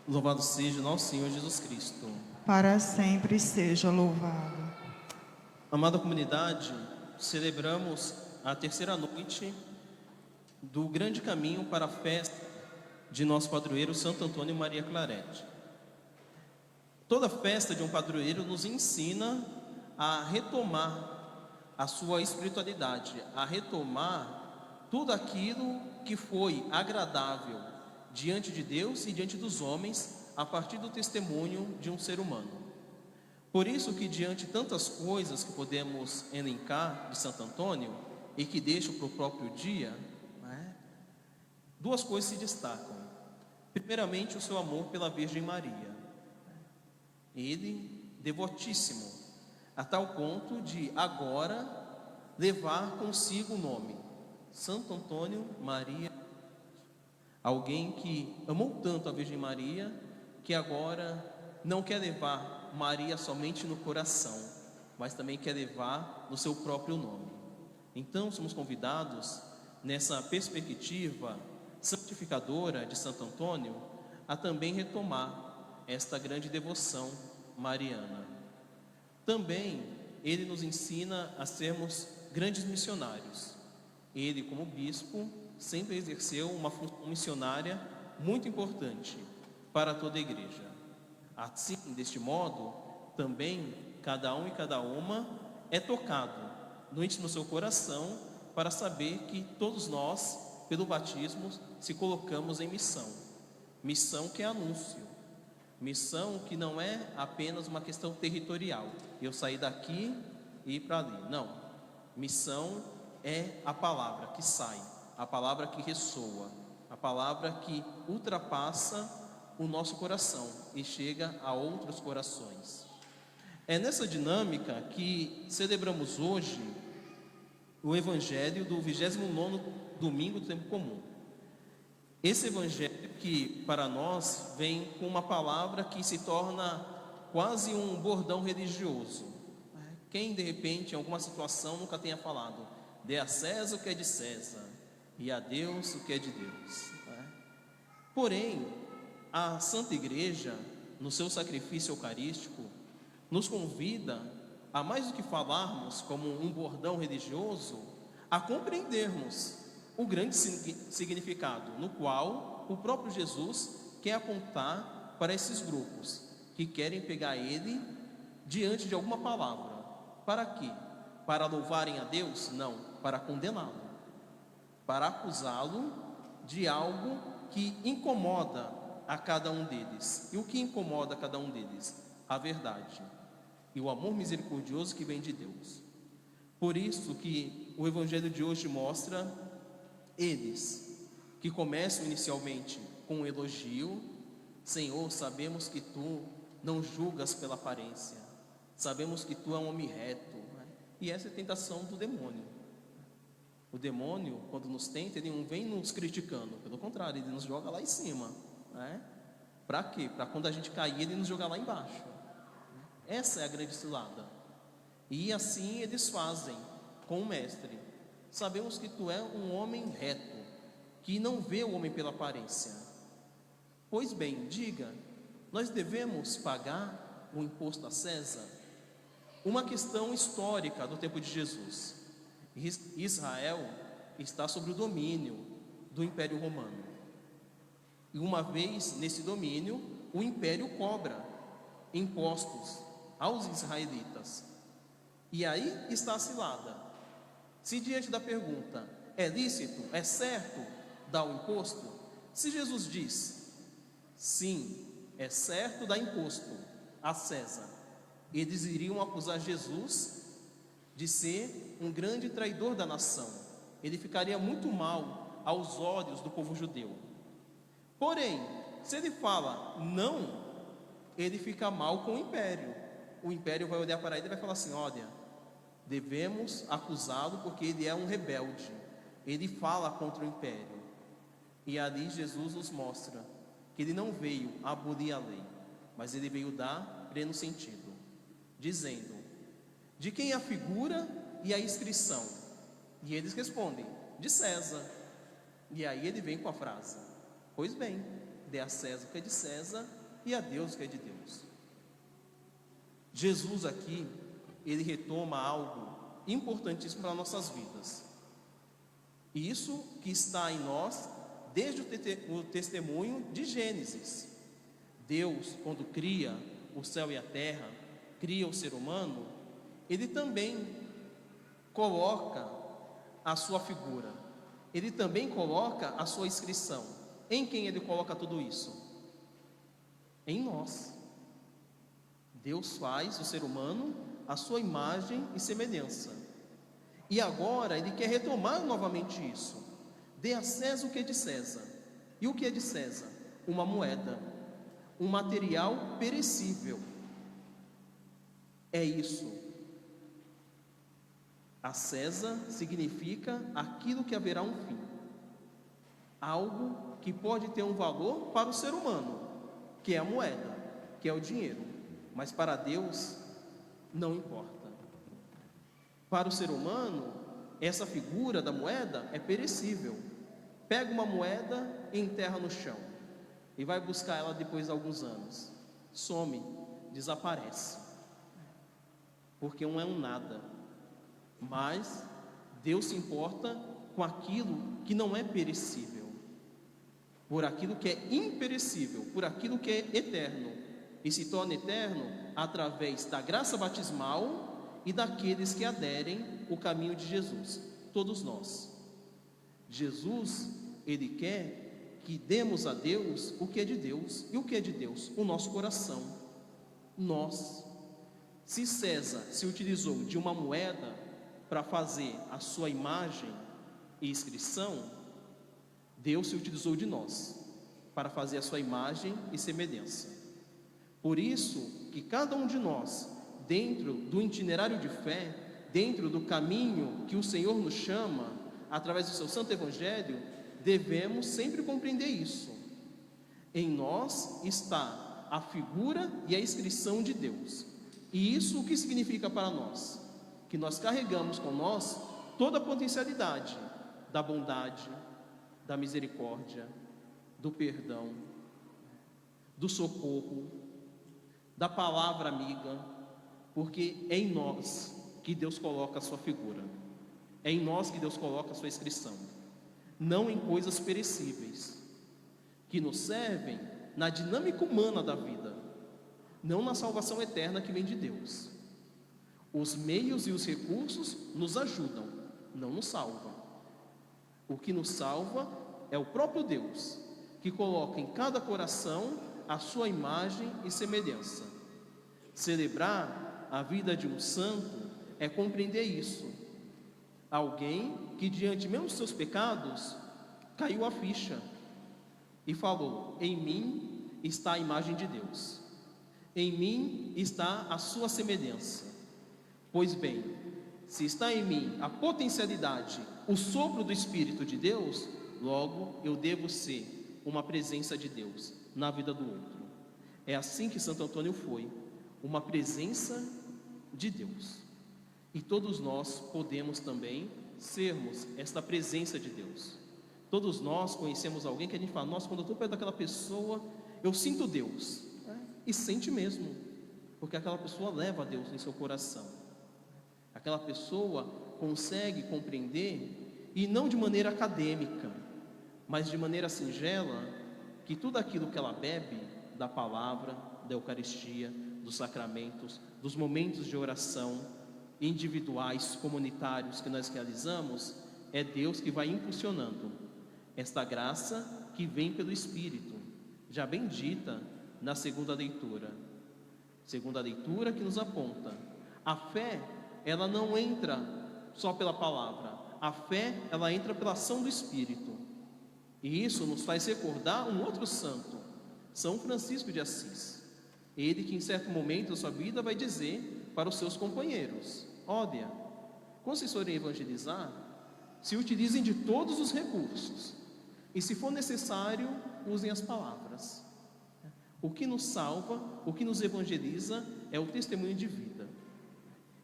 Louvado seja nosso Senhor Jesus Cristo. Para sempre seja louvado. Amada comunidade, celebramos a terceira noite do grande caminho para a festa de nosso padroeiro Santo Antônio Maria Claret. Toda festa de um padroeiro nos ensina a retomar a sua espiritualidade, a retomar tudo aquilo que foi agradável diante de Deus e diante dos homens a partir do testemunho de um ser humano. Por isso que diante de tantas coisas que podemos elencar de Santo Antônio e que deixo para o próprio dia, duas coisas se destacam. Primeiramente, o seu amor pela Virgem Maria. Ele, devotíssimo, a tal ponto de agora levar consigo o nome Santo Antônio Maria. Alguém que amou tanto a Virgem Maria que agora não quer levar Maria somente no coração, mas também quer levar no seu próprio nome. Então somos convidados nessa perspectiva santificadora de Santo Antônio a também retomar esta grande devoção mariana. Também ele nos ensina a sermos grandes missionários. Ele, como bispo, sempre exerceu uma função missionária muito importante para toda a igreja. Assim, deste modo, também cada um e cada uma é tocado no íntimo do seu coração para saber que todos nós, pelo batismo, se colocamos em missão. Missão que é anúncio. Missão que não é apenas uma questão territorial. Eu sair daqui e ir para ali. Não. Missão é a palavra que sai, a palavra que ressoa, a palavra que ultrapassa o nosso coração e chega a outros corações. É nessa dinâmica que celebramos hoje o Evangelho do 29º domingo do tempo comum. Esse Evangelho que para nós vem com uma palavra que se torna quase um bordão religioso. Quem de repente em alguma situação nunca tenha falado: dê a César o que é de César e a Deus o que é de Deus. Porém, a Santa Igreja, no seu sacrifício eucarístico, nos convida a mais do que falarmos como um bordão religioso, a compreendermos o grande significado no qual o próprio Jesus quer apontar para esses grupos que querem pegar ele diante de alguma palavra. Para quê? Para louvarem a Deus? Não, para condená-lo, para acusá-lo de algo que incomoda a cada um deles. E o que incomoda a cada um deles? A verdade e o amor misericordioso que vem de Deus. Por isso que o Evangelho de hoje mostra eles que começam inicialmente com um elogio: Senhor, sabemos que Tu não julgas pela aparência, sabemos que Tu é um homem reto. E essa é a tentação do demônio. O demônio, quando nos tenta, ele não vem nos criticando, pelo contrário, ele nos joga lá em cima. Para quê? Para quando a gente cair, ele nos jogar lá embaixo. Essa é a grande cilada. E assim eles fazem com o mestre: sabemos que tu é um homem reto, que não vê o homem pela aparência. Pois bem, diga, nós devemos pagar o imposto a César? Uma questão histórica do tempo de Jesus. Israel está sob o domínio do Império Romano. E uma vez nesse domínio, o Império cobra impostos aos israelitas. E aí está a cilada. Se diante da pergunta: é lícito, é certo dar o imposto? Se Jesus diz: sim, é certo dar imposto a César, eles iriam acusar Jesus de ser um grande traidor da nação. Ele ficaria muito mal aos olhos do povo judeu. Porém, se ele fala não, ele fica mal com o império. O império vai olhar para ele e vai falar assim: olha, devemos acusá-lo porque ele é um rebelde, ele fala contra o império. E ali Jesus nos mostra que ele não veio abolir a lei, mas ele veio dar pleno sentido, dizendo: de quem é a figura e a inscrição? E eles respondem: de César. E aí ele vem com a frase: pois bem, dê a César o que é de César e a Deus o que é de Deus. Jesus aqui, ele retoma algo importantíssimo para nossas vidas. E isso que está em nós desde o testemunho de Gênesis. Deus, quando cria o céu e a terra, cria o ser humano, ele também coloca a sua figura, ele também coloca a sua inscrição. Em quem ele coloca tudo isso? Em nós. Deus faz o ser humano a sua imagem e semelhança. E agora ele quer retomar novamente isso. Dê a César o que é de César. E o que é de César? Uma moeda, um material perecível. É isso. A César significa aquilo que haverá um fim. Algo que pode ter um valor para o ser humano, que é a moeda, que é o dinheiro. Mas para Deus não importa. Para o ser humano, essa figura da moeda é perecível. Pega uma moeda e enterra no chão e vai buscar ela depois de alguns anos. Some, desaparece. Porque não é um nada. Mas Deus se importa com aquilo que não é perecível, por aquilo que é imperecível, por aquilo que é eterno, e se torna eterno através da graça batismal e daqueles que aderem o caminho de Jesus, todos nós. Jesus, ele quer que demos a Deus o que é de Deus. E o que é de Deus? O nosso coração. Nós. Se César se utilizou de uma moeda para fazer a sua imagem e inscrição, Deus se utilizou de nós para fazer a sua imagem e semelhança. Por isso que cada um de nós, dentro do itinerário de fé, dentro do caminho que o Senhor nos chama, através do seu santo evangelho, devemos sempre compreender isso. Em nós está a figura e a inscrição de Deus. E isso o que significa para nós? Que nós carregamos com nós toda a potencialidade da bondade, da misericórdia, do perdão, do socorro, da palavra amiga, porque é em nós que Deus coloca a sua figura, é em nós que Deus coloca a sua inscrição, não em coisas perecíveis, que nos servem na dinâmica humana da vida, não na salvação eterna que vem de Deus. Os meios e os recursos nos ajudam, não nos salvam. O que nos salva é o próprio Deus, que coloca em cada coração a sua imagem e semelhança. Celebrar a vida de um santo é compreender isso. Alguém que, diante mesmo dos seus pecados, caiu a ficha e falou: em mim está a imagem de Deus, em mim está a sua semelhança. Pois bem, se está em mim a potencialidade, o sopro do Espírito de Deus, logo eu devo ser uma presença de Deus na vida do outro. É assim que Santo Antônio foi, uma presença de Deus. E todos nós podemos também sermos esta presença de Deus. Todos nós conhecemos alguém que a gente fala: nossa, quando eu estou perto daquela pessoa, eu sinto Deus. E sente mesmo, porque aquela pessoa leva a Deus em seu coração. Aquela pessoa consegue compreender, e não de maneira acadêmica, mas de maneira singela, que tudo aquilo que ela bebe da palavra, da Eucaristia, dos sacramentos, dos momentos de oração individuais, comunitários que nós realizamos, é Deus que vai impulsionando esta graça que vem pelo Espírito, já bendita na segunda leitura que nos aponta: a fé, ela não entra só pela palavra, a fé, ela entra pela ação do Espírito. E isso nos faz recordar um outro santo, São Francisco de Assis. Ele que em certo momento da sua vida vai dizer para os seus companheiros: olha, quando vocês forem evangelizar, se utilizem de todos os recursos, e se for necessário, usem as palavras. O que nos salva, o que nos evangeliza é o testemunho de vida.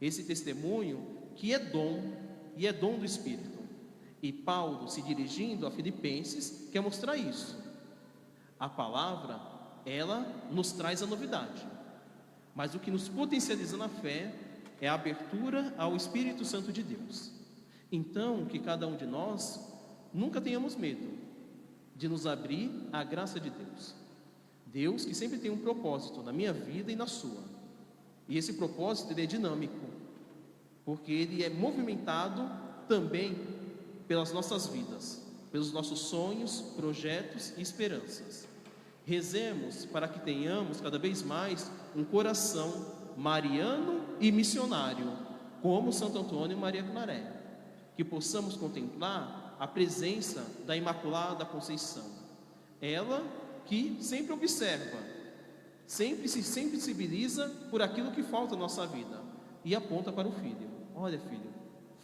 Esse testemunho que é dom, e é dom do Espírito. E Paulo, se dirigindo a Filipenses, quer mostrar isso. A palavra, ela nos traz a novidade, mas o que nos potencializa na fé é a abertura ao Espírito Santo de Deus. Então, que cada um de nós nunca tenhamos medo de nos abrir à graça de Deus. Deus que sempre tem um propósito na minha vida e na sua. E esse propósito ele é dinâmico, porque ele é movimentado também pelas nossas vidas, pelos nossos sonhos, projetos e esperanças. Rezemos para que tenhamos cada vez mais um coração mariano e missionário, como Santo Antônio e Maria Claret, que possamos contemplar a presença da Imaculada Conceição, ela que sempre observa, sempre se sensibiliza por aquilo que falta na nossa vida e aponta para o filho: olha, filho,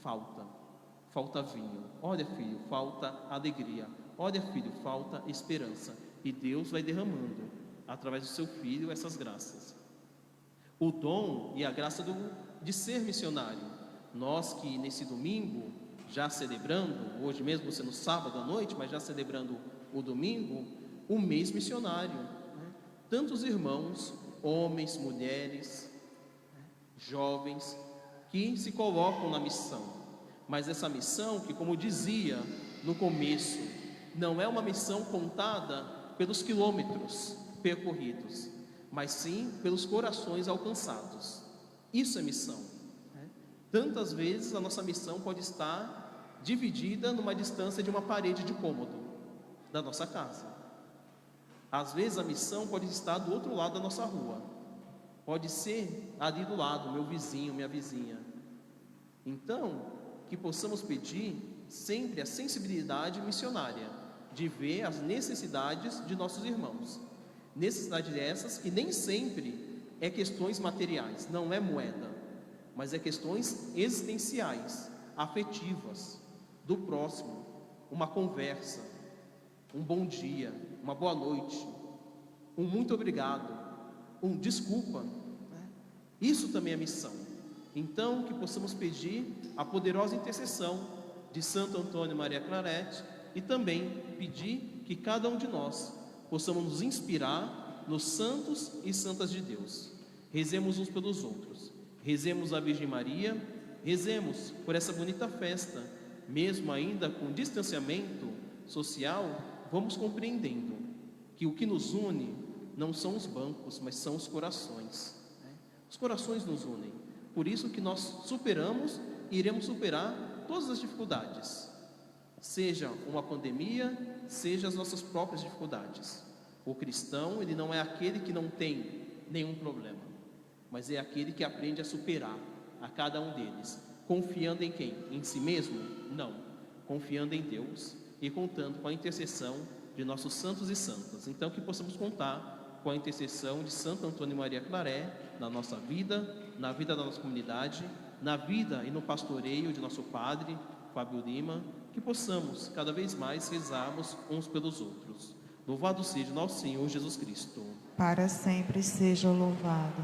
falta vinho, olha, filho, falta alegria, olha, filho, falta esperança, e Deus vai derramando através do seu filho essas graças, o dom e a graça de ser missionário. Nós que nesse domingo, já celebrando, hoje mesmo sendo sábado à noite, mas já celebrando o domingo, o mês missionário, né? Tantos irmãos, homens, mulheres, jovens, que se colocam na missão, mas essa missão que, como dizia no começo, não é uma missão contada pelos quilômetros percorridos, mas sim pelos corações alcançados. Isso é missão, né? Tantas vezes a nossa missão pode estar dividida numa distância de uma parede de cômodo da nossa casa. Às vezes a missão pode estar do outro lado da nossa rua, pode ser ali do lado, meu vizinho, minha vizinha. Então, que possamos pedir sempre a sensibilidade missionária, de ver as necessidades de nossos irmãos. Necessidades essas que nem sempre é questões materiais, não é moeda, mas é questões existenciais, afetivas, do próximo, uma conversa, um bom dia, uma boa noite, um muito obrigado, um desculpa, né? Isso também é missão. Então, que possamos pedir a poderosa intercessão de Santo Antônio e Maria Claret e também pedir que cada um de nós possamos nos inspirar nos santos e santas de Deus. Rezemos uns pelos outros, rezemos a Virgem Maria, rezemos por essa bonita festa, mesmo ainda com distanciamento social, vamos compreendendo que o que nos une não são os bancos, mas são os corações, né? Os corações nos unem, por isso que nós superamos e iremos superar todas as dificuldades, seja uma pandemia, seja as nossas próprias dificuldades. O cristão, ele não é aquele que não tem nenhum problema, mas é aquele que aprende a superar a cada um deles, confiando em quem? Em si mesmo? Não, confiando em Deus e contando com a intercessão de nossos santos e santas. Então, que possamos contar com a intercessão de Santo Antônio e Maria Claret na nossa vida, na vida da nossa comunidade, na vida e no pastoreio de nosso Padre Fábio Lima, que possamos cada vez mais rezarmos uns pelos outros. Louvado seja nosso Senhor Jesus Cristo. Para sempre seja louvado.